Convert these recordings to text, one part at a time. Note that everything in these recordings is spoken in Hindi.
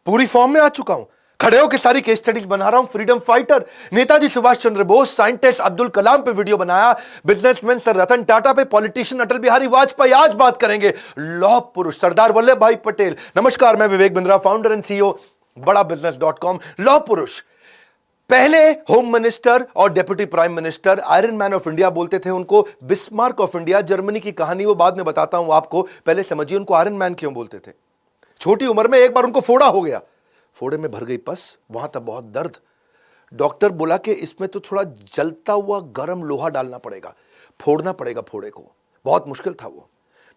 पूरी फॉर्म में आ चुका हूं, खड़े होकर सारी केस स्टडीज बना रहा हूं। Freedom fighter Netaji Subhash Chandra Bose, scientist Abdul Kalam पे वीडियो बनाया, बिजनेसमैन सर रतन टाटा पे, पॉलिटिशियन अटल बिहारी वाजपेयी। आज बात करेंगे लौह पुरुष सरदार वल्लभ भाई पटेल। नमस्कार, मैं Vivek Bindra, founder and CEO बड़ा बिजनेस.com। लौह पुरुष पहले होम मिनिस्टर और deputy prime minister, iron man of India बोलते थे उनको, बिस्मार्क ऑफ इंडिया। जर्मनी की कहानी वो बाद में बताता हूं आपको, पहले समझिए उनको आयरन मैन क्यों बोलते थे। छोटी उम्र में एक बार उनको फोड़ा हो गया, फोड़े में भर गई पस, वहां तक बहुत दर्द। डॉक्टर बोला कि इसमें तो थोड़ा जलता हुआ गर्म लोहा डालना पड़ेगा, फोड़ना पड़ेगा फोड़े को। बहुत मुश्किल था वो,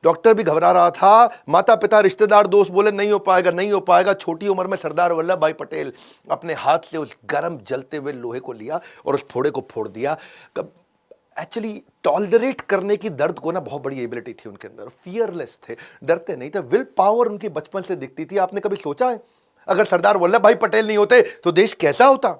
डॉक्टर भी घबरा रहा था, माता पिता रिश्तेदार दोस्त बोले नहीं हो पाएगा, नहीं हो पाएगा। छोटी उम्र में सरदार वल्लभ भाई पटेल अपने हाथ से उस गर्म जलते हुए लोहे को लिया और उस फोड़े को फोड़ दिया। एक्चुअली टॉलरेट करने की दर्द को ना बहुत बड़ी एबिलिटी थी उनके अंदर, फियरलेस थे, डरते नहीं थे। विल पावर उनकी बचपन से दिखती थी। आपने कभी सोचा है अगर सरदार वल्लभ भाई पटेल नहीं होते तो देश कैसा होता?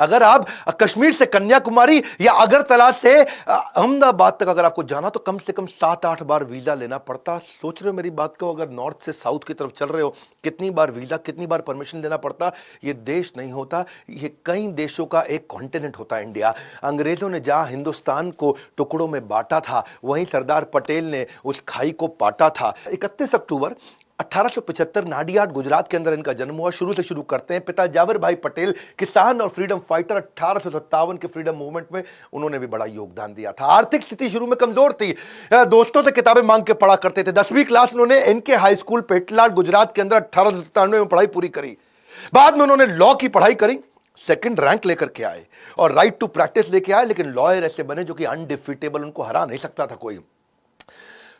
अगर आप कश्मीर से कन्याकुमारी या अगरतला से अहमदाबाद तक अगर आपको जाना तो कम से कम 7-8 बार वीजा लेना पड़ता। सोच रहे हो मेरी बात को? अगर नॉर्थ से साउथ की तरफ चल रहे हो, कितनी बार वीजा, कितनी बार परमिशन लेना पड़ता। ये देश नहीं होता, ये कई देशों का एक कॉन्टिनेंट होता है इंडिया। अंग्रेजों ने जहां हिंदुस्तान को टुकड़ों में बांटा था, वहीं सरदार पटेल ने उस खाई को पाटा था। 31 अक्टूबर 1875 नाडियाड गुजरात के अंदर इनका जन्म हुआ। शुरू करते हैं। पिता जावर भाई पटेल किसान और फ्रीडम फाइटर। 1857 के फ्रीडम मूवमेंट में उन्होंने भी बड़ा योगदान दिया था। आर्थिक स्थिति शुरू में कमजोर थी, दोस्तों से किताबें मांग के पढ़ा करते थे। 10वीं क्लास उन्होंने NK high school Petlad Gujarat के अंदर 1897 में पढ़ाई पूरी करी। बाद में उन्होंने लॉ की पढ़ाई करी, सेकंड रैंक लेकर के आए और राइट टू प्रैक्टिस लेके आए। लेकिन लॉयर ऐसे बने जो कि अनडिफीटेबल, उनको हरा नहीं सकता था कोई।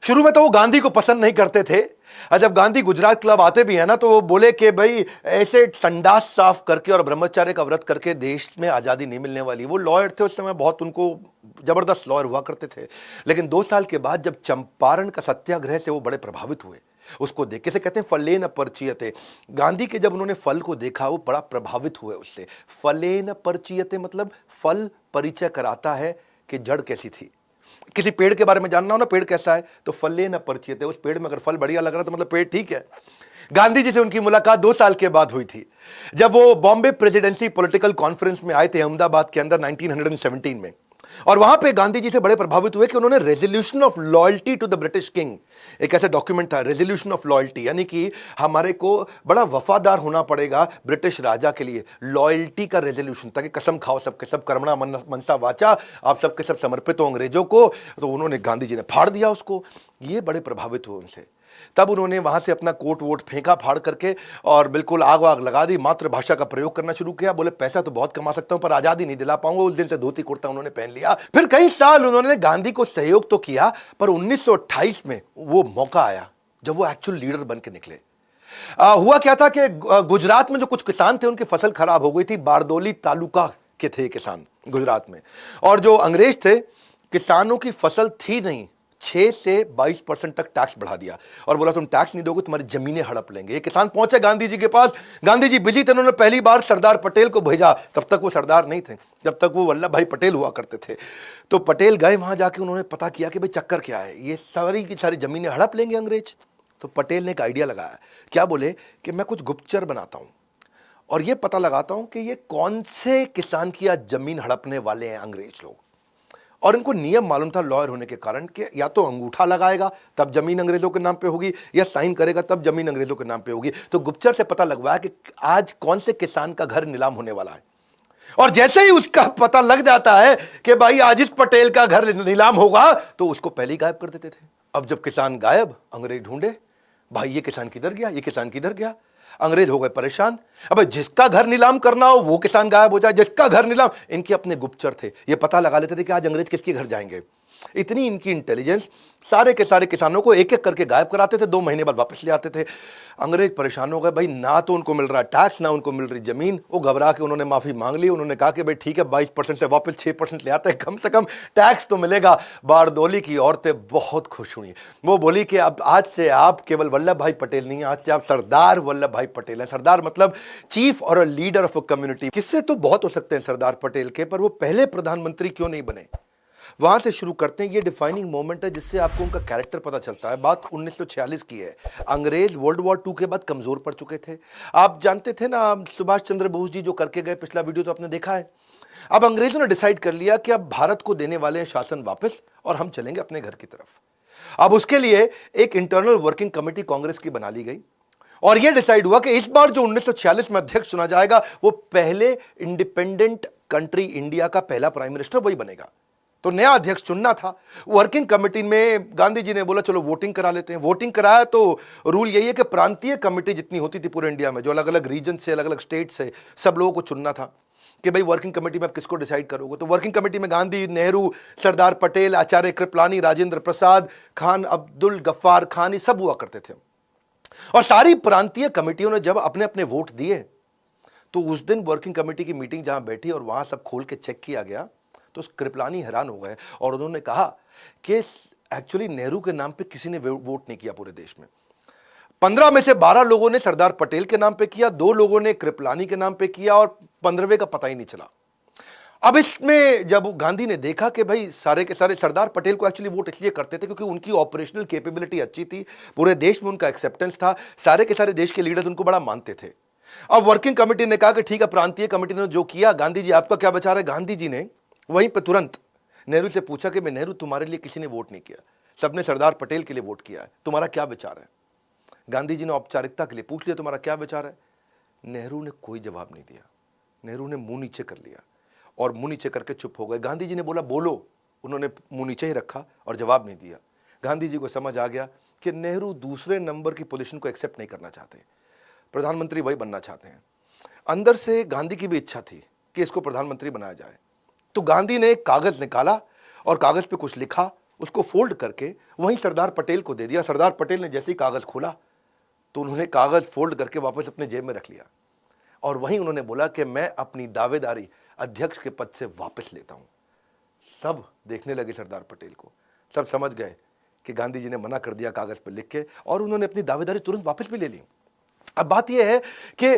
शुरू में तो वो गांधी को पसंद नहीं करते थे। जब गांधी गुजरात क्लब आते भी है ना तो वो बोले कि भाई ऐसे संडास साफ करके और ब्रह्मचर्य का व्रत करके देश में आजादी नहीं मिलने वाली। वो लॉयर थे उस समय, बहुत उनको जबरदस्त लॉयर हुआ करते थे। लेकिन 2 साल के बाद जब चंपारण का सत्याग्रह से वो बड़े प्रभावित हुए, उसको देख के से कहते हैं फलेन परचीयते। गांधी के जब उन्होंने फल को देखा वो बड़ा प्रभावित हुए उससे। फलेन परचीयते मतलब फल परिचय कराता है कि जड़ कैसी थी। किसी पेड़ के बारे में जानना हो ना, पेड़ कैसा है, तो फले न परिचित है। उस पेड़ में अगर फल बढ़िया लग रहा है तो मतलब पेड़ ठीक है। गांधी जी से उनकी मुलाकात 2 साल के बाद हुई थी, जब वो बॉम्बे प्रेसिडेंसी पॉलिटिकल कॉन्फ्रेंस में आए थे अहमदाबाद के अंदर 1917 में। और वहां पे गांधी जी से बड़े प्रभावित हुए कि उन्होंने resolution of loyalty to the British king, एक ऐसा डॉक्यूमेंट था रेजोल्यूशन ऑफ लॉयल्टी, यानी कि हमारे को बड़ा वफादार होना पड़ेगा ब्रिटिश राजा के लिए। लॉयल्टी का रेजोल्यूशन, ताकि कसम खाओ सबके सब कर्मणा मनसा वाचा, आप सबके सब समर्पित हो अंग्रेजों को। तो उन्होंने, गांधी जी ने फाड़ दिया उसको। ये बड़े प्रभावित हुए उनसे। तब उन्होंने वहां से अपना कोट वोट फेंका फाड़ करके और बिल्कुल आग वाग लगा दी। मातृभाषा का प्रयोग करना शुरू किया। बोले पैसा तो बहुत कमा सकता हूं पर आजादी नहीं दिला पाऊंगा। उस दिन से धोती कुर्ता उन्होंने पहन लिया। फिर कई साल उन्होंने गांधी को सहयोग तो किया, पर 1928 में वो मौका आया जब वो एक्चुअल लीडर बन के निकले। हुआ क्या था कि गुजरात में जो कुछ किसान थे उनकी फसल खराब हो गई थी। बारदोली तालुका के थे किसान गुजरात में, और जो अंग्रेज थे, किसानों की फसल थी नहीं, 6 से 22% तक टैक्स बढ़ा दिया और बोला तुम टैक्स नहीं दोगे तुम्हारी जमीनें हड़प लेंगे। ये किसान पहुंचे गांधी जी के पास। गांधी जी बिजी थे, उन्होंने पहली बार सरदार पटेल को भेजा। तब तक वो सरदार नहीं थे, जब तक वो वल्लभ भाई पटेल हुआ करते थे। तो पटेल गए वहां, जाके उन्होंने पता किया कि भाई चक्कर क्या है, ये सारी की सारी जमीनें हड़प लेंगे अंग्रेज। तो पटेल ने एक आइडिया लगाया। क्या बोले कि मैं कुछ गुप्तचर बनाता हूं और ये पता लगाता हूं कि ये कौन से किसान की आज जमीन हड़पने वाले हैं अंग्रेज लोग। और इनको नियम मालूम था लॉयर होने के कारण कि या तो अंगूठा लगाएगा तब जमीन अंग्रेजों के नाम पे होगी, या साइन करेगा तब जमीन अंग्रेजों के नाम पे होगी। तो गुप्तचर से पता लगवाया कि आज कौन से किसान का घर नीलाम होने वाला है। और जैसे ही उसका पता लग जाता है कि भाई आज इस पटेल का घर नीलाम होगा, तो उसको पहले ही गायब कर देते थे। अब जब किसान गायब, अंग्रेज ढूंढे, भाई ये किसान किधर गया, ये किसान किधर गया। अंग्रेज हो गए परेशान। अब जिसका घर नीलाम करना हो वो किसान गायब हो जाए, जिसका घर नीलाम। इनके अपने गुप्तचर थे, ये पता लगा लेते थे कि आज अंग्रेज किसके घर जाएंगे। इतनी इनकी इंटेलिजेंस, सारे के सारे किसानों को एक एक करके गायब कराते थे, 2 महीने बाद वापस ले आते थे। अंग्रेज परेशान हो गए, भाई ना तो उनको मिल रहा टैक्स, ना उनको मिल रही जमीन। वो घबरा के उन्होंने माफी मांग ली। उन्होंने कहा कि भाई ठीक है 22% से वापस 6% ले आते हैं, कम से कम टैक्स तो मिलेगा। बारदोली की औरतें बहुत खुश हुई। वो बोली कि अब आज से आप केवल वल्लभ भाई पटेल नहीं, आज से आप सरदार वल्लभ भाई पटेल हैं। सरदार मतलब चीफ और लीडर ऑफ अ कम्युनिटी। किससे तो बहुत हो सकते हैं सरदार पटेल के, पर वो पहले प्रधानमंत्री क्यों नहीं बने। वहां से शुरू करते हैं। ये डिफाइनिंग मोमेंट है जिससे आपको उनका कैरेक्टर पता चलता है। बात 1946 की है। अंग्रेज वर्ल्ड वॉर 2 के बाद कमजोर पड़ चुके थे। आप जानते थे ना, सुभाष चंद्र बोस जी जो करके गए, पिछला वीडियो तो आपने देखा है। अब अंग्रेजों ने डिसाइड कर लिया कि अब भारत को देने वाले हैं शासन वापस और हम चलेंगे अपने घर की तरफ। अब उसके लिए एक इंटरनल वर्किंग कमेटी कांग्रेस की बना ली गई और यह डिसाइड हुआ कि इस बार जो 1946 में अध्यक्ष चुना जाएगा वो पहले इंडिपेंडेंट कंट्री इंडिया का पहला प्राइम मिनिस्टर वही बनेगा। तो नया अध्यक्ष चुनना था। वर्किंग कमेटी में गांधी जी ने बोला चलो वोटिंग करा लेते हैं। वोटिंग कराया तो रूल यही है कि प्रांतीय कमेटी जितनी होती थी पूरे इंडिया में, जो अलग अलग रीजन से, अलग अलग स्टेट से, सब लोगों को चुनना था कि भाई वर्किंग कमेटी में आप किसको डिसाइड करोगे। तो वर्किंग कमेटी में गांधी, नेहरू, सरदार पटेल, आचार्य कृपलानी, राजेंद्र प्रसाद, खान अब्दुल गफ्फार खान, ये सब हुआ करते थे। और सारी प्रांतीय कमेटियों ने जब अपने अपने वोट दिए तो उस दिन वर्किंग कमेटी की मीटिंग जहां बैठी और वहां सब खोल के चेक किया गया तो कृपलानी हैरान हो गए और उन्होंने कहा कि एक्चुअली नेहरू के नाम पे किसी ने वोट नहीं किया पूरे देश में। 15 में से 12 लोगों ने सरदार पटेल के नाम पे किया, 2 लोगों ने कृपलानी के नाम पे किया और 15वें का पता ही नहीं चला। अब इसमें जब गांधी ने देखा कि भाई सारे के सारे सरदार पटेल को एक्चुअली वोट इसलिए करते थे क्योंकि उनकी ऑपरेशनल कैपेबिलिटी अच्छी थी, पूरे देश में उनका एक्सेप्टेंस था, सारे के सारे देश के लीडर्स उनको बड़ा मानते थे। अब वर्किंग कमेटी ने कहा कि ठीक है, प्रांतीय कमेटी ने जो किया, गांधी जी आपका क्या विचार है। गांधी जी ने वहीं पर तुरंत नेहरू से पूछा कि मैं नेहरू, तुम्हारे लिए किसी ने वोट नहीं किया, सबने सरदार पटेल के लिए वोट किया है, तुम्हारा क्या विचार है। गांधी जी ने औपचारिकता के लिए पूछ लिया तुम्हारा क्या विचार है। नेहरू ने कोई जवाब नहीं दिया। नेहरू ने मुंह नीचे कर लिया और मुंह नीचे करके चुप हो गए। गांधी जी ने बोला बोलो, उन्होंने मुंह नीचे ही रखा और जवाब नहीं दिया। गांधी जी को समझ आ गया कि नेहरू दूसरे नंबर की पोजीशन को एक्सेप्ट नहीं करना चाहते, प्रधानमंत्री वही बनना चाहते हैं। अंदर से गांधी की भी इच्छा थी कि इसको प्रधानमंत्री बनाया जाए। तो गांधी ने एक कागज निकाला और कागज पे कुछ लिखा, उसको फोल्ड करके वहीं सरदार पटेल को दे दिया। सरदार पटेल ने जैसे ही कागज खोला तो उन्होंने कागज फोल्ड करके वापस अपने जेब में रख लिया और वहीं उन्होंने बोला कि मैं अपनी दावेदारी अध्यक्ष के पद से वापस लेता हूं। सब देखने लगे सरदार पटेल को, सब समझ गए कि गांधी जी ने मना कर दिया कागज पर लिख के और उन्होंने अपनी दावेदारी तुरंत वापस भी ले ली। अब बात यह है कि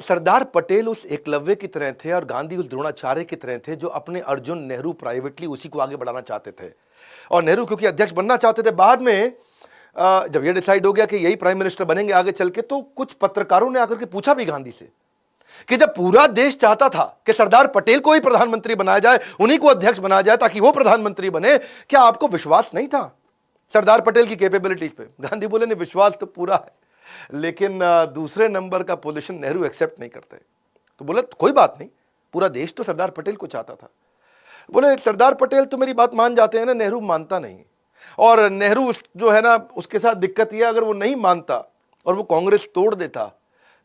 सरदार पटेल उस एकलव्य की तरह थे और गांधी उस द्रोणाचार्य की तरह थे जो अपने अर्जुन नेहरू प्राइवेटली उसी को आगे बढ़ाना चाहते थे। और नेहरू क्योंकि अध्यक्ष बनना चाहते थे, बाद में जब यह डिसाइड हो गया कि यही प्राइम मिनिस्टर बनेंगे आगे चल के, तो कुछ पत्रकारों ने आकर के पूछा भी गांधी से कि जब पूरा देश चाहता था कि सरदार पटेल को ही प्रधानमंत्री बनाया जाए, उन्हीं को अध्यक्ष बनाया जाए ताकि वो प्रधानमंत्री बने, क्या आपको विश्वास नहीं था सरदार पटेल की कैपेबिलिटीज पे। गांधी बोले नहीं, विश्वास तो पूरा है, लेकिन दूसरे नंबर का पोजीशन नेहरू एक्सेप्ट नहीं करते। तो बोले कोई बात नहीं, पूरा देश तो सरदार पटेल को चाहता था। बोले सरदार पटेल तो मेरी बात मान जाते हैं ना, नेहरू मानता नहीं। और नेहरू जो है ना, उसके साथ दिक्कत यह, अगर वो नहीं मानता और वो कांग्रेस तोड़ देता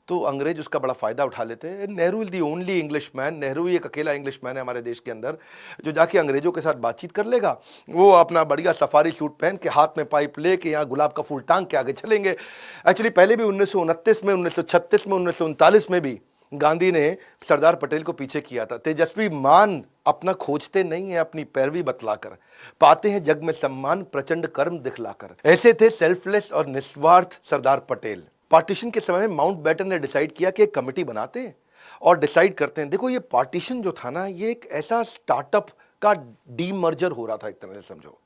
तो अंग्रेज उसका बड़ा फायदा उठा लेते। Nehru is the only English man, Nehru ही एक अकेला इंग्लिश मैन है हमारे देश के अंदर जो जाके अंग्रेजों के साथ बातचीत कर लेगा। वो अपना बढ़िया सफारी सूट पहन के, हाथ में पाइप लेके, यहाँ गुलाब का फूल टांग के आगे चलेंगे। एक्चुअली पहले भी 1929 में, 1936 में, 1939 में भी गांधी ने सरदार पटेल को पीछे किया था। तेजस्वी मान अपना खोजते नहीं है, अपनी पैरवी बतलाकर पाते हैं जग में सम्मान, प्रचंड कर्म दिखलाकर। ऐसे थे सेल्फलेस और निस्वार्थ सरदार पटेल। पार्टीशन के समय में माउंटबेटन ने डिसाइड किया कि एक कमेटी बनाते हैं और डिसाइड करते हैं। देखो, ये पार्टीशन जो था ना, ये एक ऐसा स्टार्टअप का डीमर्जर हो रहा था, एक तरह से समझो।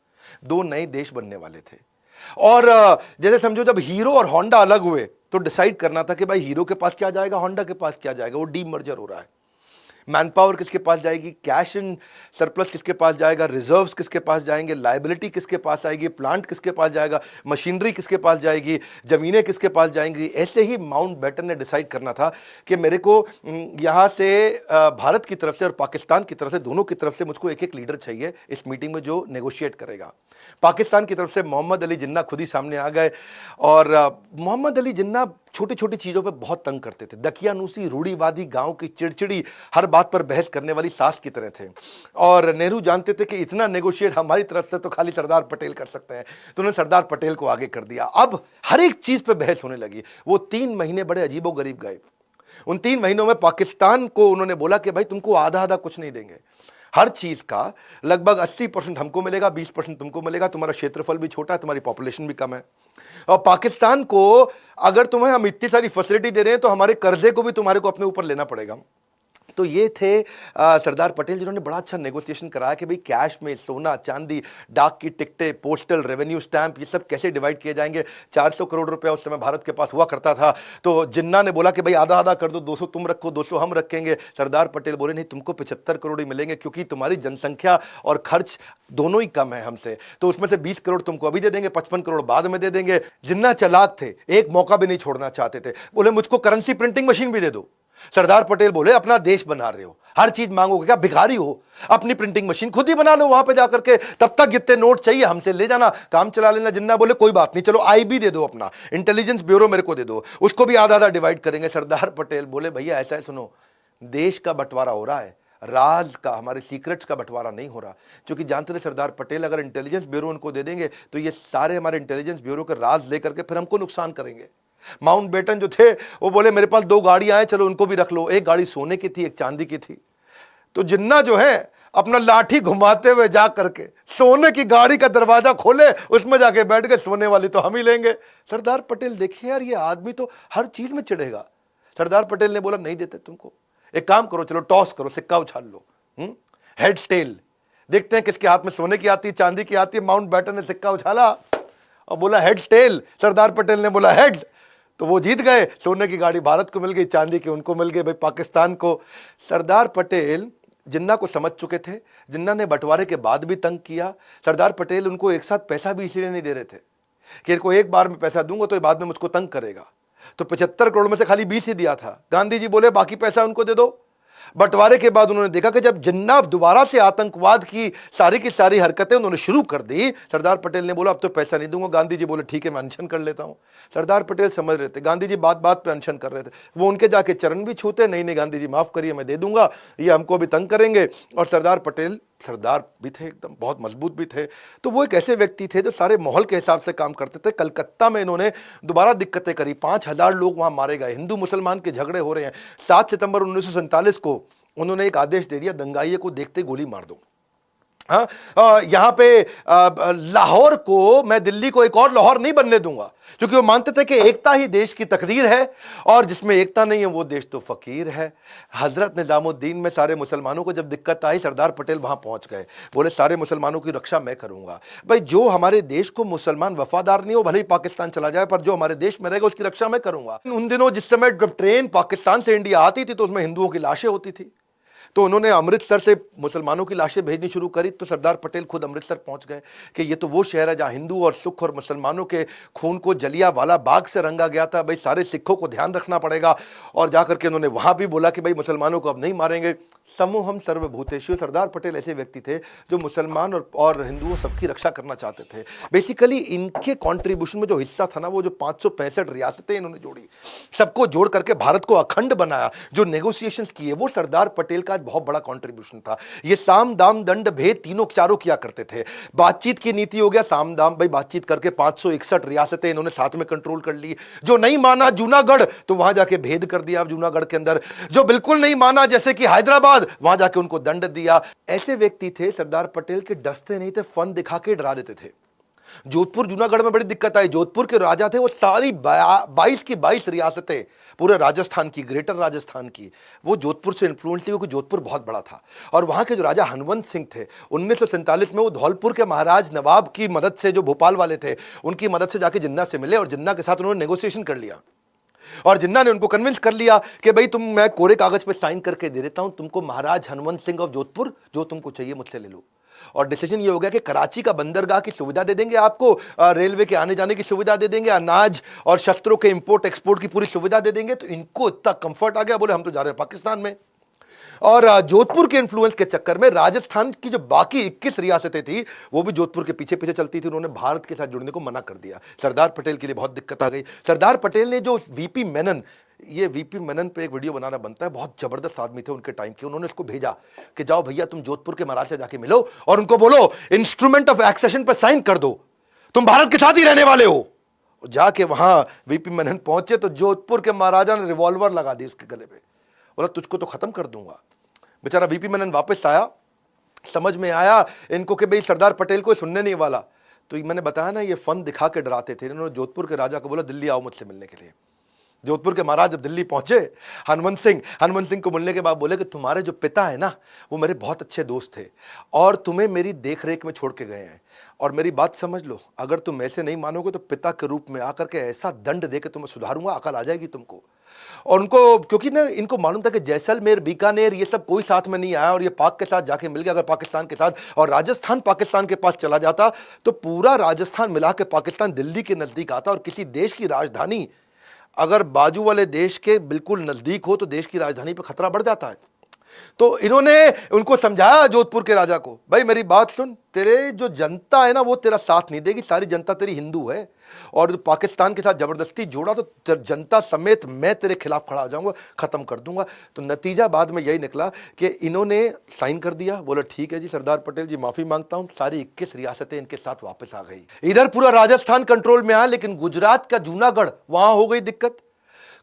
2 नए देश बनने वाले थे और जैसे समझो जब हीरो और होंडा अलग हुए तो डिसाइड करना था कि भाई हीरो के पास क्या जाएगा, होंडा के पास क्या जाएगा। वो डीमर्जर हो रहा है। मैन पावर किसके पास जाएगी, कैश इन सरप्लस किसके पास जाएगा, रिजर्व्स किसके पास जाएंगे, लायबिलिटी किसके पास आएगी, प्लांट किसके पास जाएगा, मशीनरी किसके पास जाएगी, जमीनें किसके पास जाएंगी। ऐसे ही माउंटबेटन ने डिसाइड करना था कि मेरे को यहाँ से भारत की तरफ से और पाकिस्तान की तरफ से, दोनों की तरफ से मुझको एक एक लीडर चाहिए इस मीटिंग में जो नेगोशिएट करेगा। पाकिस्तान की तरफ से मोहम्मद अली जिन्ना खुद ही सामने आ गए और मोहम्मद अली जिन्ना छोटी छोटी चीज़ों पे बहुत तंग करते थे। दकियानूसी, रूढ़ीवादी, गांव की चिड़चिड़ी, हर बात पर बहस करने वाली सास की तरह थे। और नेहरू जानते थे कि इतना नेगोशिएट हमारी तरफ से तो खाली सरदार पटेल कर सकते हैं, तो उन्होंने सरदार पटेल को आगे कर दिया। अब हर एक चीज़ पे बहस होने लगी। वो 3 महीने बड़े अजीबोगरीब गए। उन 3 महीनों में पाकिस्तान को उन्होंने बोला कि भाई तुमको आधा आधा कुछ नहीं देंगे, हर चीज का लगभग 80% हमको मिलेगा, 20% तुमको मिलेगा। तुम्हारा क्षेत्रफल भी छोटा है, तुम्हारी पॉपुलेशन भी कम है। और पाकिस्तान को अगर तुम्हें हम इतनी सारी फैसिलिटी दे रहे हैं तो हमारे कर्जे को भी तुम्हारे को अपने ऊपर लेना पड़ेगा। तो ये थे सरदार पटेल, जिन्होंने बड़ा अच्छा नेगोशिएशन कराया कि भाई कैश में सोना चांदी, डाक की टिकटें, पोस्टल रेवेन्यू स्टैंप, ये सब कैसे डिवाइड किए जाएंगे। 400 करोड़ रुपया उस समय भारत के पास हुआ करता था। तो जिन्ना ने बोला कि भाई आधा आधा कर दो, 200 तुम रखो 200 हम रखेंगे। सरदार पटेल बोले नहीं, तुमको 75 करोड़ ही मिलेंगे, क्योंकि तुम्हारी जनसंख्या और खर्च दोनों ही कम है हमसे, तो उसमें से 20 करोड़ तुमको अभी दे देंगे, 55 करोड़ बाद में दे देंगे। जिन्ना चालाक थे, एक मौका भी नहीं छोड़ना चाहते थे। बोले मुझको करेंसी प्रिंटिंग मशीन भी दे दो। सरदार पटेल बोले अपना देश बना रहे हो, हर चीज मांगोगे क्या, भिखारी हो, अपनी प्रिंटिंग मशीन खुद ही बना लो वहां पे जाकर के, तब तक जितने नोट चाहिए हमसे ले जाना, काम चला लेना। जिन्ना बोले कोई बात नहीं, चलो आईबी दे दो, अपना इंटेलिजेंस ब्यूरो मेरे को दे दो, उसको भी आधा आधा डिवाइड करेंगे। सरदार पटेल बोले भैया ऐसा है, सुनो, देश का बंटवारा हो रहा है, राज का, हमारे सीक्रेट्स का बंटवारा नहीं हो रहा। क्योंकि जानते थे सरदार पटेल, अगर इंटेलिजेंस ब्यूरो उनको दे देंगे तो ये सारे हमारे इंटेलिजेंस ब्यूरो के राज लेकर के फिर हमको नुकसान करेंगे। माउंट बेटन जो थे वो बोले मेरे पास 2 गाड़ियां हैं, चलो उनको भी रख लो। एक गाड़ी सोने की थी, एक चांदी की थी। तो जिन्ना जो है अपना लाठी घुमाते हुए जा करके सोने की गाड़ी का दरवाजा खोले, उसमें जाके बैठ गए, सोने वाली तो हम ही लेंगे। सरदार पटेल देखिए यार, ये आदमी तो हर चीज में चिढ़ेगा। सरदार पटेल ने बोला नहीं देते तुमको, एक काम करो, चलो टॉस करो, सिक्का उछाल लो, हेड टेल, देखते हैं किसके हाथ में सोने की आती है चांदी की आती है। माउंट बैटन ने सिक्का उछाला और बोला हेड टेल। सरदार पटेल ने बोला हेड, तो वो जीत गए। सोने की गाड़ी भारत को मिल गई, चांदी की उनको मिल गई, भाई पाकिस्तान को। सरदार पटेल जिन्ना को समझ चुके थे। जिन्ना ने बंटवारे के बाद भी तंग किया। सरदार पटेल उनको एक साथ पैसा भी इसलिए नहीं दे रहे थे कि इनको एक बार में पैसा दूंगा तो ये बाद में मुझको तंग करेगा। तो 75 करोड़ में से खाली 20 ही दिया था। गांधी जी बोले बाकी पैसा उनको दे दो। बंटवारे के बाद उन्होंने देखा कि जब जिन्ना दोबारा से आतंकवाद की सारी हरकतें उन्होंने शुरू कर दी, सरदार पटेल ने बोला अब तो पैसा नहीं दूंगा। गांधी जी बोले ठीक है, मैं अनशन कर लेता हूं। सरदार पटेल समझ रहे थे, गांधी जी बात बात पे अनशन कर रहे थे। वो उनके जाके चरण भी छूते, नहीं नहीं गांधी जी माफ करिए, मैं दे दूंगा, ये हमको भी तंग करेंगे। और सरदार पटेल सरदार भी थे, एकदम बहुत मजबूत भी थे। तो वो एक ऐसे व्यक्ति थे जो सारे माहौल के हिसाब से काम करते थे। कलकत्ता में इन्होंने दोबारा दिक्कतें करी, 5000 लोग वहां मारे गए, हिंदू मुसलमान के झगड़े हो रहे हैं। 7 सितंबर 1947 को उन्होंने एक आदेश दे दिया, दंगाइये को देखते गोली मार दो। हाँ, यहां पे लाहौर को, मैं दिल्ली को एक और लाहौर नहीं बनने दूंगा, क्योंकि वो मानते थे कि एकता ही देश की तकदीर है, और जिसमें एकता नहीं है वो देश तो फकीर है। हजरत निजामुद्दीन में सारे मुसलमानों को जब दिक्कत आई, सरदार पटेल वहां पहुंच गए, बोले सारे मुसलमानों की रक्षा मैं करूंगा। भाई जो हमारे देश को मुसलमान वफादार नहीं हो, भले ही पाकिस्तान चला जाए, पर जो हमारे देश में रहेगा उसकी रक्षा मैं करूंगा। उन दिनों जिस समय जब ट्रेन पाकिस्तान से इंडिया आती थी तो उसमें हिंदुओं की लाशें होती थी, तो उन्होंने अमृतसर से मुसलमानों की लाशें भेजनी शुरू करी। तो सरदार पटेल खुद अमृतसर पहुंच गए कि ये तो वो शहर है जहां हिंदू और सिख और मुसलमानों के खून को जलियांवाला बाग से रंगा गया था। भाई सारे सिखों को ध्यान रखना पड़ेगा। और जाकर के उन्होंने वहां भी बोला कि भाई मुसलमानों को अब नहीं मारेंगे। समूहम सर्वभूतेषु, सरदार पटेल ऐसे व्यक्ति थे जो मुसलमान और हिंदुओं सबकी रक्षा करना चाहते थे। बेसिकली इनके कॉन्ट्रीब्यूशन में जो हिस्सा था ना, वो जो 565 रियासतें इन्होंने जोड़ी, सबको जोड़ करके भारत को अखंड बनाया, जो नेगोशिएशंस किए, वो सरदार पटेल का बहुत बड़ा कंट्रीब्यूशन था। ये साम दाम दंड भेद तीनों चारों किया करते थे। बातचीत की नीति हो गया, साम दाम, भाई बातचीत करके 561 रियासतें इन्होंने साथ में कंट्रोल कर ली। जो नहीं माना जूनागढ़, तो वहां जाके भेद कर दिया जूनागढ़ के अंदर। जो बिल्कुल नहीं माना जैसे कि हैदराबाद, वहां जाके उनको दंड दिया। ऐसे व्यक्ति थे सरदार पटेल के, डसते नहीं थे, फन दिखा के डरा देते थे। जोधपुर जूनागढ़ में बड़ी दिक्कत आई। जोधपुर के राजा थे, वो सारी 22 की 22 रियासतें पूरे राजस्थान की, ग्रेटर राजस्थान की, वो जोधपुर से इन्फ्लुएंस थी, क्योंकि जोधपुर बहुत बड़ा था। और वहां के जो राजा हनवंत सिंह थे, 1947 में वो धौलपुर के महाराज नवाब की मदद से, जो भोपाल वाले थे, उनकी मदद से जाके जिन्ना से मिले और जिन्ना के साथ उन्होंने नेगोशिएशन कर लिया। और जिन्ना ने उनको कन्विंस कर लिया कि भाई तुम, मैं कोरे कागज पे साइन करके दे देता हूं, तुमको महाराज हनवंत सिंह ऑफ जोधपुर जो तुमको चाहिए मुझसे ले लो। और डिसीजन ये हो गया कि कराची का बंदरगाह की सुविधा दे देंगे आपको, रेलवे के आने जाने की सुविधा दे देंगे, अनाज और शस्त्रों के इंपोर्ट एक्सपोर्ट की पूरी सुविधा दे देंगे। तो इनको इतना कंफर्ट आ गया, बोले हम तो जा रहे हैं पाकिस्तान में। और जोधपुर के इन्फ्लुएंस के चक्कर में राजस्थान की जो बाकी 21 रियासतें थी, वो भी जोधपुर के पीछे पीछे चलती थी। उन्होंने भारत के साथ जुड़ने को मना कर दिया। सरदार पटेल के लिए बहुत दिक्कत आ गई। सरदार पटेल ने जो वीपी मेनन, ये वीपी मेनन पे एक वीडियो बनाना बनता है, बहुत जबरदस्त आदमी थे उनके टाइम के। उन्होंने उसको भेजा कि जाओ भैया तुम जोधपुर के महाराज से जाके मिलो और उनको बोलो इंस्ट्रूमेंट ऑफ एक्सेशन पर साइन कर दो, तुम भारत के साथ ही रहने वाले हो। जाके वहां वीपी मेनन पहुंचे तो जोधपुर के महाराजा ने रिवॉल्वर लगा दी उसके गले पे, बोला तुझको तो खत्म कर दूंगा। बेचारा वीपी मेनन वापस आया, समझ में आया इनको कि भाई सरदार पटेल को सुनने नहीं वाला। तो मैंने बताया ना, ये फन दिखा के डराते थे। इन्होंने जोधपुर के राजा को बोला दिल्ली आओ मुझसे मिलने के लिए। जोधपुर के महाराज जब दिल्ली पहुंचे, हनुमंत सिंह को मिलने के बाद बोले कि तुम्हारे जो पिता है ना, वो मेरे बहुत अच्छे दोस्त थे और तुम्हें मेरी देख रेख में छोड़ के गए हैं। और मेरी बात समझ लो, अगर तुम ऐसे नहीं मानोगे तो पिता के रूप में आकर के ऐसा दंड दे के तुम्हें सुधारूंगा, अकल आ जाएगी तुमको। और उनको, क्योंकि ना इनको मालूम था कि जैसलमेर, बीकानेर, ये सब कोई साथ में नहीं आया और ये पाक के साथ जाके मिल गया। अगर पाकिस्तान के साथ और राजस्थान पाकिस्तान के पास चला जाता तो पूरा राजस्थान मिला के पाकिस्तान दिल्ली के नजदीक आता। और किसी देश की राजधानी अगर बाजू वाले देश के बिल्कुल नजदीक हो तो देश की राजधानी पर खतरा बढ़ जाता है। तो इन्होंने उनको समझाया जोधपुर के राजा को, भाई मेरी बात सुन, तेरे जो जनता है ना वो तेरा साथ नहीं देगी, सारी जनता तेरी हिंदू है और पाकिस्तान के साथ जबरदस्ती जोड़ा तो जनता समेत मैं तेरे खिलाफ खड़ा हो जाऊंगा, खत्म कर दूंगा। तो नतीजा बाद में यही निकला कि इन्होंने साइन कर दिया, बोला ठीक है जी सरदार पटेल जी माफी मांगता हूं, सारी 21 रियासतें इनके साथ वापस आ गई। इधर पूरा राजस्थान कंट्रोल में आया, लेकिन गुजरात का जूनागढ़, वहां हो गई दिक्कत,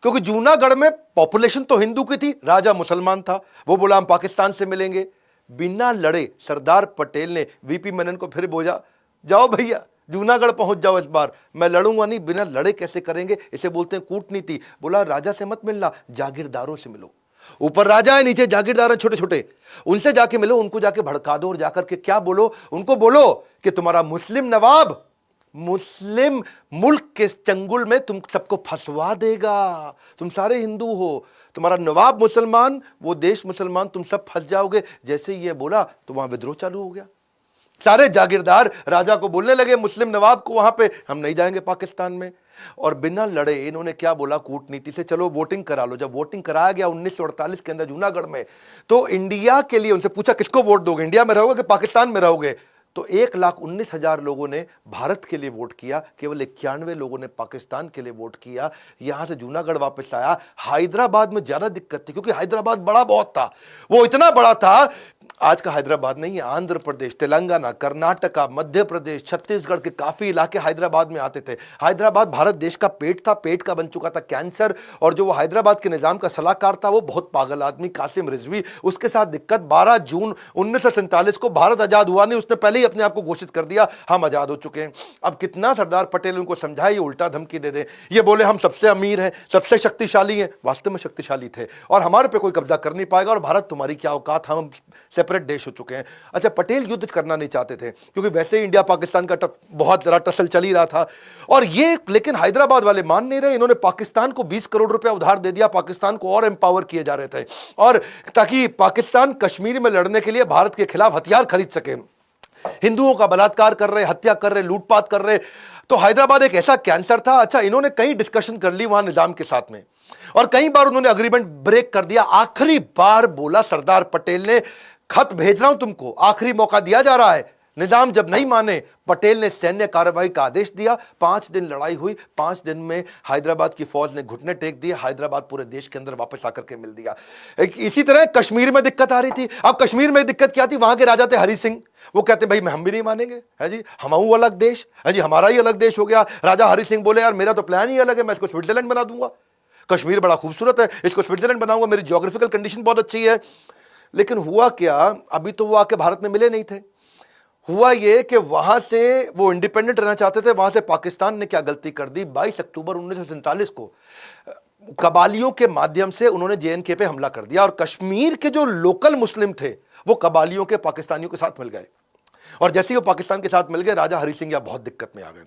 क्योंकि जूनागढ़ में पॉपुलेशन तो हिंदू की थी, राजा मुसलमान था। वो बोला हम पाकिस्तान से मिलेंगे। बिना लड़े सरदार पटेल ने वीपी मेनन को फिर बोला, जाओ भैया जूनागढ़ पहुंच जाओ, इस बार मैं लड़ूंगा नहीं। बिना लड़े कैसे करेंगे, इसे बोलते हैं कूटनीति। बोला राजा से मत मिलना, जागीरदारों से मिलो। ऊपर राजा है, नीचे जागीरदार है छोटे छोटे, उनसे जाके मिलो, उनको जाके भड़का दो और जाकर के क्या बोलो, उनको बोलो कि तुम्हारा मुस्लिम नवाब मुस्लिम मुल्क के चंगुल में तुम सबको फंसवा देगा। तुम सारे हिंदू हो, तुम्हारा नवाब मुसलमान, वो देश मुसलमान, तुम सब फंस जाओगे। जैसे ही ये बोला तो वहां विद्रोह चालू हो गया। सारे जागीरदार राजा को बोलने लगे, मुस्लिम नवाब को, वहां पे हम नहीं जाएंगे पाकिस्तान में। और बिना लड़े इन्होंने क्या बोला कूटनीति से, चलो वोटिंग करा लो। जब वोटिंग कराया गया 1948 के अंदर जूनागढ़ में, तो इंडिया के लिए उनसे पूछा किसको वोट दोगे, इंडिया में रहोगे कि पाकिस्तान में रहोगे। तो 1,19,000 लोगों ने भारत के लिए वोट किया, केवल 91 लोगों ने पाकिस्तान के लिए वोट किया। यहां से जूनागढ़ वापस आया। हैदराबाद में ज्यादा दिक्कत थी क्योंकि हैदराबाद बड़ा बहुत था, वो इतना बड़ा था, आज का हैदराबाद नहीं है, आंध्र प्रदेश, तेलंगाना, कर्नाटका, मध्य प्रदेश, छत्तीसगढ़ के काफी इलाके हैदराबाद में आते थे। हैदराबाद भारत देश का पेट था, पेट का बन चुका था कैंसर। और जो वो हैदराबाद के निजाम का सलाहकार था वो बहुत पागल आदमी कासिम रिजवी, उसके साथ दिक्कत। 12 जून 1947 को भारत आजाद हुआ नहीं, उसने पहले ही अपने आप को घोषित कर दिया हम आजाद हो चुके हैं। अब कितना सरदार पटेल उनको समझाए, ये उल्टा धमकी दे दे। ये बोले हम सबसे अमीर हैं, सबसे शक्तिशाली हैं, वास्तव में शक्तिशाली थे और हमारे पे कोई कब्जा कर नहीं पाएगा और भारत तुम्हारी क्या औकात, हम सेपरेट देश हो चुके हैं। अच्छा, पटेल युद्ध करना नहीं चाहते थे क्योंकि वैसे ही इंडिया पाकिस्तान का बहुत जरा टसल चल ही रहा था। और ये लेकिन हैदराबाद वाले मान नहीं रहे। इन्होंने पाकिस्तान को 20 करोड़ रुपया उधार दे दिया, पाकिस्तान को और एम्पावर किए जा रहे थे और ताकि पाकिस्तान कश्मीर में लड़ने के लिए भारत के खिलाफ हथियार खरीद सके। हिंदुओं का बलात्कार कर रहे, हत्या कर रहे, लूटपाट कर रहे। तो हैदराबाद एक ऐसा कैंसर था। अच्छा, इन्होंने कई डिस्कशन कर ली वहां निजाम के साथ में और कई बार उन्होंने अग्रीमेंट ब्रेक कर दिया। आखिरी बार बोला सरदार पटेल ने, खत भेज रहा हूं तुमको, आखिरी मौका दिया जा रहा है। निजाम जब नहीं माने, पटेल ने सैन्य कार्रवाई का आदेश दिया। 5 दिन लड़ाई हुई, 5 दिन में हैदराबाद की फौज ने घुटने टेक दिए। हैदराबाद पूरे देश के अंदर वापस आकर के मिल दिया। इसी तरह कश्मीर में दिक्कत आ रही थी। अब कश्मीर में दिक्कत क्या थी, वहां के राजा थे हरि सिंह, वो कहते भाई हम भी नहीं मानेंगे, है जी, हम अलग देश, है जी, हमारा ही अलग देश हो गया। राजा हरि सिंह बोले यार मेरा तो प्लान ही अलग है, मैं इसको स्विट्जरलैंड बना दूंगा, कश्मीर बड़ा खूबसूरत है, इसको स्विट्जरलैंड बनाऊंगा, मेरी ज्योग्राफिकल कंडीशन बहुत अच्छी है। लेकिन हुआ क्या, अभी तो वो आके भारत में मिले नहीं थे। हुआ ये कि वहां से वो इंडिपेंडेंट रहना चाहते थे। वहां से पाकिस्तान ने क्या गलती कर दी, 22 अक्टूबर 1947 को कबालियों के माध्यम से उन्होंने जेएनके पे हमला कर दिया और कश्मीर के जो लोकल मुस्लिम थे वो कबालियों के पाकिस्तानियों के साथ मिल गए। और जैसे ही वो पाकिस्तान के साथ मिल गए, राजा हरि सिंह यहां बहुत दिक्कत में आ गए।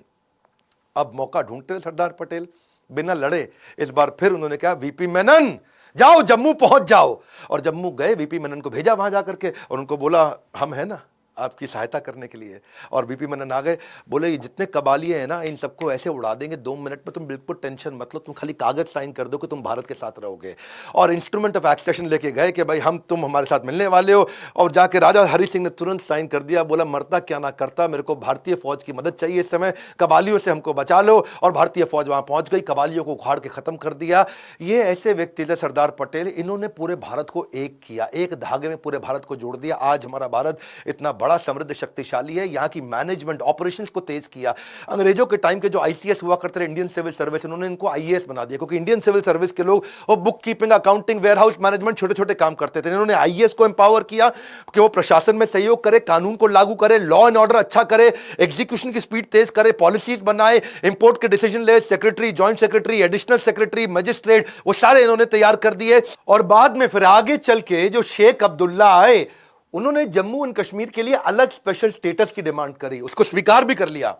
अब मौका ढूंढते सरदार पटेल, बिना लड़े इस बार फिर उन्होंने कहा वीपी मेनन जाओ जम्मू पहुंच जाओ। और जम्मू गए, वीपी मेनन को भेजा वहां जाकर के और उनको बोला हम है ना आपकी सहायता करने के लिए। और वीपी मेनन आ गए, बोले ये जितने कबालिए हैं ना इन सबको ऐसे उड़ा देंगे 2 मिनट में, तुम बिल्कुल टेंशन मत लो, तुम खाली कागज साइन कर दो कि तुम भारत के साथ रहोगे। और इंस्ट्रूमेंट ऑफ एक्सेशन लेके गए कि भाई हम तुम हमारे साथ मिलने वाले हो। और जाके राजा हरि सिंह ने तुरंत साइन कर दिया, बोला मरता क्या ना करता, मेरे को भारतीय फौज की मदद चाहिए इस समय, कबालियों से हमको बचा लो। और भारतीय फौज वहां पहुंच गई, कबालियों को उखाड़ के खत्म कर दिया। ये ऐसे व्यक्ति थे सरदार पटेल, इन्होंने पूरे भारत को एक किया, एक धागे में पूरे भारत को जोड़ दिया। आज हमारा भारत इतना बड़ा समृद्ध शक्तिशाली है। यहाँ की मैनेजमेंट ऑपरेशंस को तेज किया। अंग्रेजों के टाइम के जो आईसीएस हुआ करते थे, इंडियन सिविल सर्विस, उन्होंने इनको आईएएस बना दिया, क्योंकि इंडियन सिविल सर्विस के लोग वो book keeping, accounting, warehouse management, छोटे छोटे काम करते थे। इन्होंने आईएएस को एम्पावर किया कि वो प्रशासन में सहयोग करे, कानून को लागू करे, लॉ एंड ऑर्डर अच्छा करे, एग्जीक्यूशन की स्पीड तेज करे, पॉलिसीज बनाए, इंपोर्ट के डिसीजन ले, secretary, joint secretary, additional secretary, magistrate, वो सारे इन्होंने तैयार कर दिए। और बाद में फिर आगे चल के जो शेख अब्दुल्ला आए, उन्होंने जम्मू एंड कश्मीर के लिए अलग स्पेशल स्टेटस की डिमांड करी, उसको स्वीकार भी कर लिया।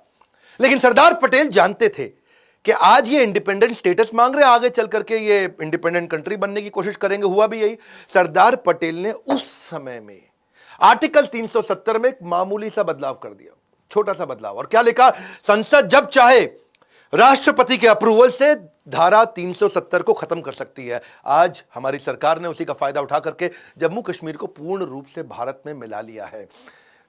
लेकिन सरदार पटेल जानते थे कि आज ये इंडिपेंडेंट स्टेटस मांग रहे हैं, आगे चल करके ये इंडिपेंडेंट कंट्री बनने की कोशिश करेंगे। हुआ भी यही। सरदार पटेल ने उस समय में आर्टिकल 370 में एक मामूली सा बदलाव कर दिया, छोटा सा बदलाव। और क्या लिखा? संसद जब चाहे राष्ट्रपति के अप्रूवल से धारा 370 को खत्म कर सकती है। आज हमारी सरकार ने उसी का फायदा उठा करके जम्मू कश्मीर को पूर्ण रूप से भारत में मिला लिया है।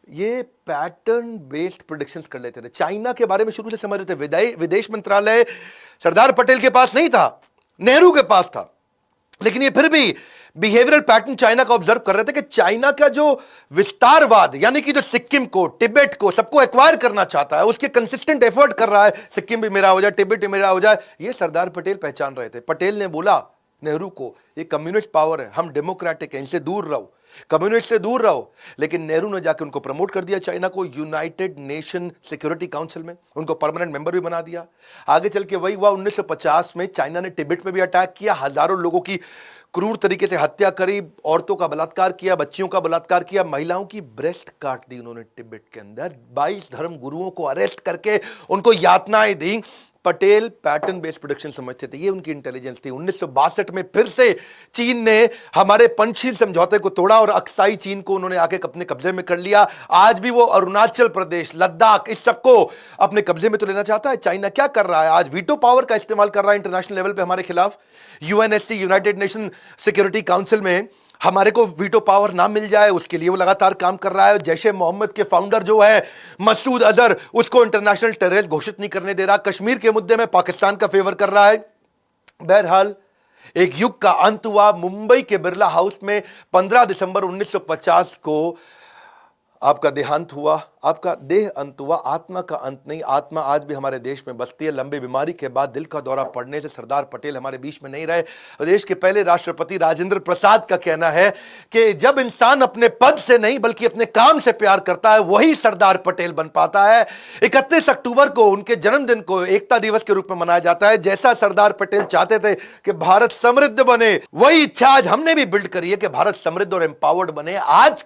ये पैटर्न बेस्ड प्रेडिक्शंस कर लेते थे। चाइना के बारे में शुरू से समझ रहे थे। विदेश मंत्रालय सरदार पटेल के पास नहीं था, नेहरू के पास था, लेकिन ये फिर भी बिहेवियरल पैटर्न चाइना का ऑब्जर्व कर रहे थे कि चाइना का जो विस्तारवाद, यानी कि जो सिक्किम को, तिब्बत को, सबको एक्वायर करना चाहता है, उसके कंसिस्टेंट एफर्ट कर रहा है, सिक्किम भी मेरा हो जाए, तिब्बत भी मेरा हो जाए, ये सरदार पटेल पहचान रहे थे। पटेल ने बोला नेहरू को, ये कम्युनिस्ट पावर है, हम डेमोक्रेटिक हैं, इनसे दूर रहो, कम्युनिस्ट से दूर रहो। लेकिन नेहरू ने जाकर उनको प्रमोट कर दिया, चाइना को, यूनाइटेड नेशन सिक्योरिटी काउंसिल में, उनको परमानेंट मेंबर भी बना दिया। आगे चल के वही हुआ। 1950 में चाइना ने तिब्बत में भी अटैक किया, हजारों लोगों की क्रूर तरीके से हत्या करी, औरतों का बलात्कार किया, बच्चियों का बलात्कार किया, महिलाओं की ब्रेस्ट काट दी उन्होंने तिब्बत के अंदर, 22 धर्म गुरुओं को अरेस्ट करके उनको यातनाएं दी। पटेल पैटर्न बेस्ड प्रोडक्शन समझते थे, ये उनकी इंटेलिजेंस थी। 1962 में फिर से चीन ने हमारे पंचशील समझौते को तोड़ा और अक्साई चीन को उन्होंने आके अपने कब्जे में कर लिया। आज भी वो अरुणाचल प्रदेश, लद्दाख, इस सबको अपने कब्जे में तो लेना चाहता है। चाइना क्या कर रहा है? आज वीटो पावर का इस्तेमाल कर रहा है इंटरनेशनल लेवल पे हमारे खिलाफ। UNSC, United nation security council में हमारे को वीटो पावर ना मिल जाए, उसके लिए वो लगातार काम कर रहा है। जैशे मोहम्मद के फाउंडर जो है मसूद अजहर, उसको इंटरनेशनल टेररिस्ट घोषित नहीं करने दे रहा। कश्मीर के मुद्दे में पाकिस्तान का फेवर कर रहा है। बहरहाल एक युग का अंत हुआ। मुंबई के बिरला हाउस में 15 दिसंबर 1950 को आपका देहांत हुआ, आपका देह अंत हुआ, आत्मा का अंत नहीं। आत्मा आज भी हमारे देश में बसती है। लंबी बीमारी के बाद दिल का दौरा पड़ने से सरदार पटेल हमारे बीच में नहीं रहे। देश के पहले राष्ट्रपति राजेंद्र प्रसाद का कहना है कि जब इंसान अपने पद से नहीं बल्कि अपने काम से प्यार करता है, वही सरदार पटेल बन पाता है। 31 अक्टूबर को उनके जन्मदिन को एकता दिवस के रूप में मनाया जाता है। जैसा सरदार पटेल चाहते थे कि भारत समृद्ध बने, वही इच्छा आज हमने भी बिल्ड करी है कि भारत समृद्ध और एम्पावर्ड बने। आज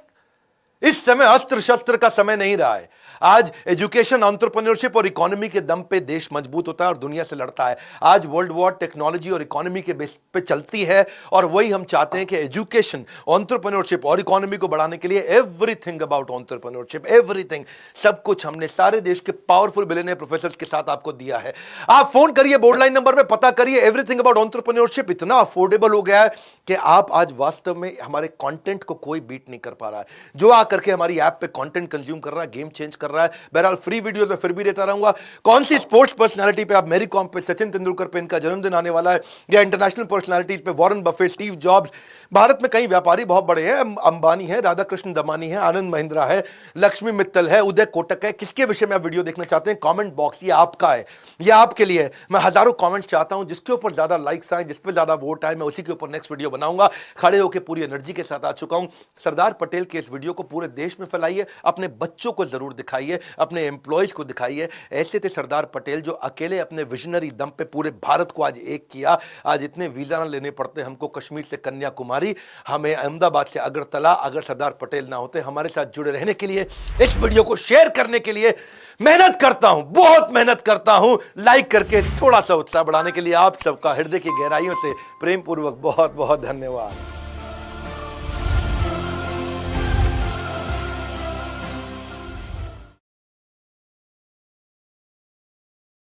इस समय अस्त्र शस्त्र का समय नहीं रहा है। आज एजुकेशन, एंटरप्रेन्योरशिप और इकोनॉमी के दम पे देश मजबूत होता है और दुनिया से लड़ता है। आज वर्ल्ड वॉर टेक्नोलॉजी और इकोनॉमी के बेस पे चलती है और वही हम चाहते हैं कि एजुकेशन, एंटरप्रेन्योरशिप और इकोनॉमी को बढ़ाने के लिए एवरीथिंग अबाउट एंटरप्रेन्योरशिप, एवरीथिंग, सब कुछ हमने सारे देश के पावरफुल बिलियनियर प्रोफेसर्स के साथ आपको दिया है। आप फोन करिए बोर्ड लाइन नंबर पे, पता करिए। एवरीथिंग अबाउट एंटरप्रेन्योरशिप इतना अफोर्डेबल हो गया है कि आप आज वास्तव में हमारे कंटेंट को कोई बीट नहीं कर पा रहा है। जो आकर के हमारी ऐप पे कंटेंट कंज्यूम कर रहा है, गेम चेंज कर रहा है। बहरहाल फ्री वीडियोस में फिर भी देता रहूंगा। कौन सी स्पोर्ट्स पर्सनालिटी पे, आप मैरी कॉम पे, सचिन तेंदुलकर पे इनका जन्मदिन आने वाला है, या इंटरनेशनल पर्सनालिटीज पे Warren Buffett, Steve jobs, Bharat में कई व्यापारी बहुत बड़े हैं, अंबानी है, राधा कृष्ण दमानी है, आनंद महिंद्रा है, लक्ष्मी मित्तल है, उदय कोटक है। किसके विषय में आप वीडियो देखना चाहते हैं? कमेंट बॉक्स ये आपका है, ये आपके लिए है। मैं हजारों कमेंट्स चाहता हूं, जिसके ऊपर ज्यादा लाइक्स आए, जिस पे ज्यादा वोट आए, मैं उसी के ऊपर नेक्स्ट वीडियो बनाऊंगा। खड़े होकर पूरी एनर्जी के साथ आ चुका हूं। सरदार पटेल के इस वीडियो को पूरे देश में फैलाइए, अपने बच्चों को जरूर दिखाइए, अपने एम्प्लॉयज को दिखाइए। ऐसे थे सरदार पटेल जो अकेले अपने विजनरी दम पे पूरे भारत को आज एक किया। आज इतने वीजा ना लेने पड़ते हमको, कश्मीर से कन्याकुमारी, हमें अहमदाबाद से अगरतला, अगर सरदार पटेल ना होते। हमारे साथ जुड़े रहने के लिए, इस वीडियो को शेयर करने के लिए मेहनत करता हूं, बहुत मेहनत करता हूं। लाइक करके थोड़ा सा उत्साह बढ़ाने के लिए आप सबका हृदय की गहराइयों से प्रेम पूर्वक बहुत बहुत धन्यवाद।